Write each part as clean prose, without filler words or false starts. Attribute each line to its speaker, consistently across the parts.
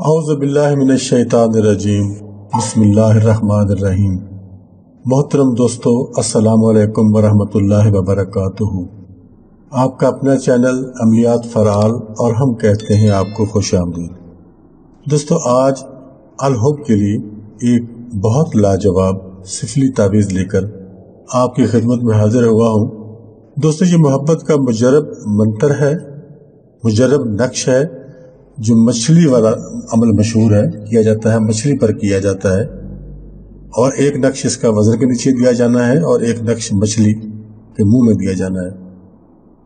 Speaker 1: اعوذ باللہ من الشیطان الرجیم بسم اللہ الرحمن الرحیم۔ محترم دوستو، السلام علیکم ورحمۃ اللہ وبرکاتہ۔ آپ کا اپنا چینل عملیات فرعال اور ہم کہتے ہیں آپ کو خوش آمدید۔ دوستو، آج الحب کے لیے ایک بہت لاجواب سفلی تعویذ لے کر آپ کی خدمت میں حاضر ہوا ہوں۔ دوستو، یہ محبت کا مجرب منتر ہے، مجرب نقش ہے جو مچھلی والا عمل مشہور ہے، کیا جاتا ہے مچھلی پر کیا جاتا ہے، اور ایک نقش اس کا وزر کے نیچے دیا جانا ہے اور ایک نقش مچھلی کے منہ میں دیا جانا ہے۔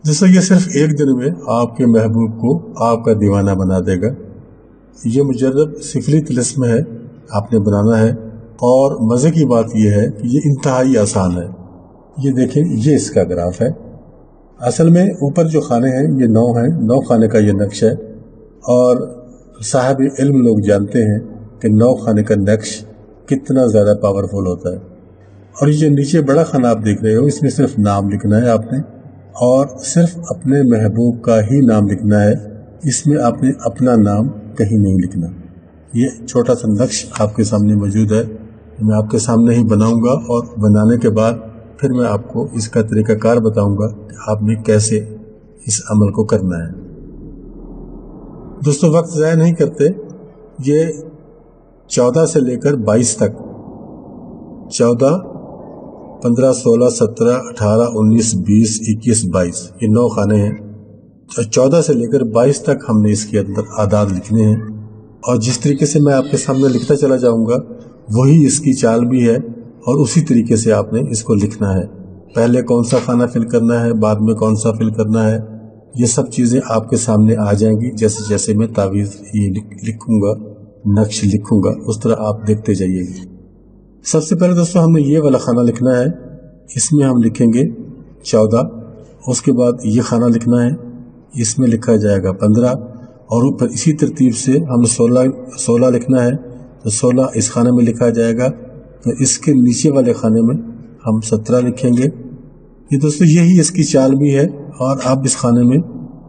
Speaker 1: دوستو، یہ صرف ایک دن میں آپ کے محبوب کو آپ کا دیوانہ بنا دے گا۔ یہ مجرب سفلی طلسم ہے، آپ نے بنانا ہے، اور مزے کی بات یہ ہے کہ یہ انتہائی آسان ہے۔ یہ دیکھیں، یہ اس کا گراف ہے۔ اصل میں اوپر جو خانے ہیں یہ 9 ہیں، 9 خانے کا یہ نقش ہے، اور صاحب علم لوگ جانتے ہیں کہ 9 خانے کا نقش کتنا زیادہ پاورفل ہوتا ہے۔ اور یہ جو نیچے بڑا خانہ آپ دیکھ رہے ہو، اس میں صرف نام لکھنا ہے آپ نے، اور صرف اپنے محبوب کا ہی نام لکھنا ہے، اس میں آپ نے اپنا نام کہیں نہیں لکھنا۔ یہ چھوٹا سا نقش آپ کے سامنے موجود ہے، میں آپ کے سامنے ہی بناؤں گا، اور بنانے کے بعد پھر میں آپ کو اس کا طریقہ کار بتاؤں گا کہ آپ نے کیسے اس عمل کو کرنا ہے۔ دوستو، وقت ضائع نہیں کرتے، یہ 14 سے لے کر 22 تک، 14 15 16 17 18 19 20 21 22، یہ 9 خانے ہیں۔ 14 سے لے کر 22 تک ہم نے اس کے اندر اعداد لکھنے ہیں، اور جس طریقے سے میں آپ کے سامنے لکھتا چلا جاؤں گا وہی اس کی چال بھی ہے، اور اسی طریقے سے آپ نے اس کو لکھنا ہے۔ پہلے کون سا خانہ فل کرنا ہے، بعد میں کون سا فل کرنا ہے، یہ سب چیزیں آپ کے سامنے آ جائیں گی جیسے جیسے میں تعویذ یہ لکھوں گا، نقش لکھوں گا، اس طرح آپ دیکھتے جائیے گا۔ سب سے پہلے دوستو ہم نے یہ والا خانہ لکھنا ہے، اس میں ہم لکھیں گے 14، اس کے بعد یہ خانہ لکھنا ہے، اس میں لکھا جائے گا 15، اور اوپر اسی ترتیب سے ہم نے 16 لکھنا ہے، تو 16 اس خانے میں لکھا جائے گا، پھر اس کے نیچے والے خانے میں ہم 17 لکھیں گے۔ یہ دوستو یہی اس کی چال بھی ہے، اور اب اس خانے میں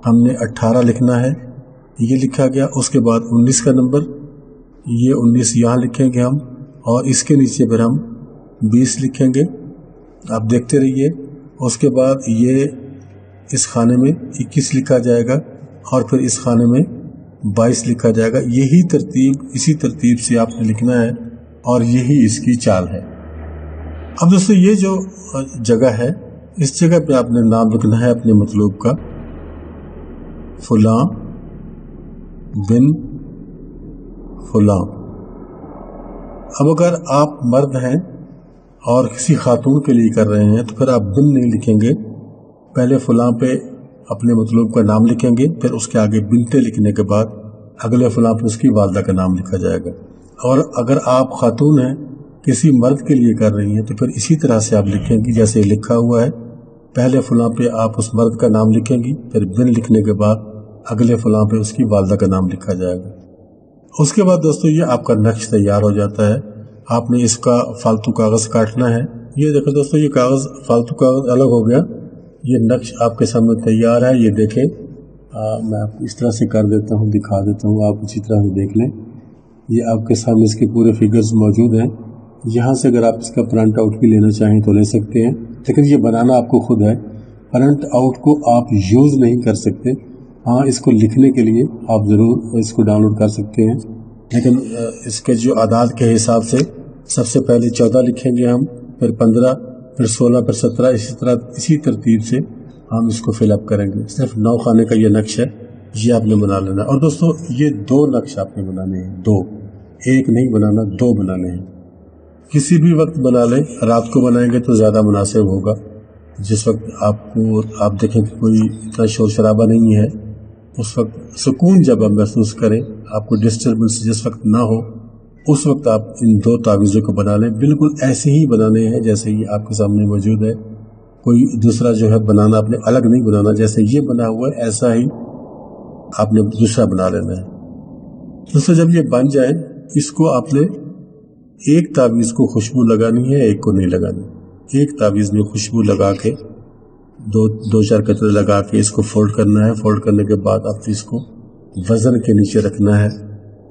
Speaker 1: ہم نے 18 لکھنا ہے، یہ لکھا گیا۔ اس کے بعد 19 کا نمبر، یہ 19 یہاں لکھیں گے ہم، اور اس کے نیچے پھر ہم 20 لکھیں گے، آپ دیکھتے رہیے۔ اس کے بعد یہ اس خانے میں 21 لکھا جائے گا، اور پھر اس خانے میں 22 لکھا جائے گا۔ یہی ترتیب، اسی ترتیب سے آپ نے لکھنا ہے، اور یہی اس کی چال ہے۔ اب دوستو یہ جو جگہ ہے، اس جگہ پہ آپ نے نام لکھنا ہے اپنے مطلوب کا، فلاں بن فلاں۔ اب اگر آپ مرد ہیں اور کسی خاتون کے لیے کر رہے ہیں تو پھر آپ بن نہیں لکھیں گے، پہلے فلاں پہ اپنے مطلوب کا نام لکھیں گے، پھر اس کے آگے بنتے لکھنے کے بعد اگلے فلاں پہ اس کی والدہ کا نام لکھا جائے گا۔ اور اگر آپ خاتون ہیں کسی مرد کے لیے کر رہی ہیں تو پھر اسی طرح سے آپ لکھیں گی جیسے لکھا ہوا ہے، پہلے فلاں پہ آپ اس مرد کا نام لکھیں گی، پھر بن لکھنے کے بعد اگلے فلاں پہ اس کی والدہ کا نام لکھا جائے گا۔ اس کے بعد دوستو یہ آپ کا نقش تیار ہو جاتا ہے۔ آپ نے اس کا فالتو کاغذ کاٹنا ہے۔ یہ دیکھیں دوستو، یہ کاغذ فالتو کاغذ الگ ہو گیا، یہ نقش آپ کے سامنے تیار ہے۔ یہ دیکھیں، میں آپ کو اس طرح سے کر دیتا ہوں، دکھا دیتا ہوں، آپ اسی طرح سے دیکھ لیں۔ یہ آپ کے سامنے اس کے پورے فگرز موجود ہیں۔ یہاں سے اگر آپ اس کا پرنٹ آؤٹ بھی لینا چاہیں تو لے سکتے ہیں، لیکن یہ بنانا آپ کو خود ہے، پرنٹ آؤٹ کو آپ یوز نہیں کر سکتے۔ ہاں، اس کو لکھنے کے لیے آپ ضرور اس کو ڈاؤن لوڈ کر سکتے ہیں، لیکن اس کے جو اعداد کے حساب سے سب سے پہلے 14 لکھیں گے ہم، پھر 15، پھر 16، پھر 17، اسی ترتیب سے ہم اس کو فل اپ کریں گے۔ صرف 9 خانے کا یہ نقش ہے، یہ آپ نے بنا لینا ہے۔ اور دوستو یہ 2 نقش آپ نے بنانے ہیں، 2، ایک نہیں بنانا، 2 بنانے ہیں۔ کسی بھی وقت بنا لیں، رات کو بنائیں گے تو زیادہ مناسب ہوگا، جس وقت آپ دیکھیں کہ کوئی اتنا شور شرابہ نہیں ہے، اس وقت سکون جب آپ محسوس کریں، آپ کو ڈسٹربنس جس وقت نہ ہو، اس وقت آپ ان 2 تعویذوں کو بنا لیں۔ بالکل ایسے ہی بنانے ہیں جیسے یہ آپ کے سامنے موجود ہے، کوئی دوسرا جو ہے بنانا آپ نے الگ نہیں بنانا، جیسے یہ بنا ہوا ہے ایسا ہی آپ نے دوسرا بنا لینا ہے۔ دوستو جب یہ بن جائے، اس کو آپ نے ایک تعویذ کو خوشبو لگانی ہے، ایک کو نہیں لگانی۔ ایک تعویذ میں خوشبو لگا کے 2-4 قطرے لگا کے اس کو فولڈ کرنا ہے۔ فولڈ کرنے کے بعد آپ اس کو وزن کے نیچے رکھنا ہے،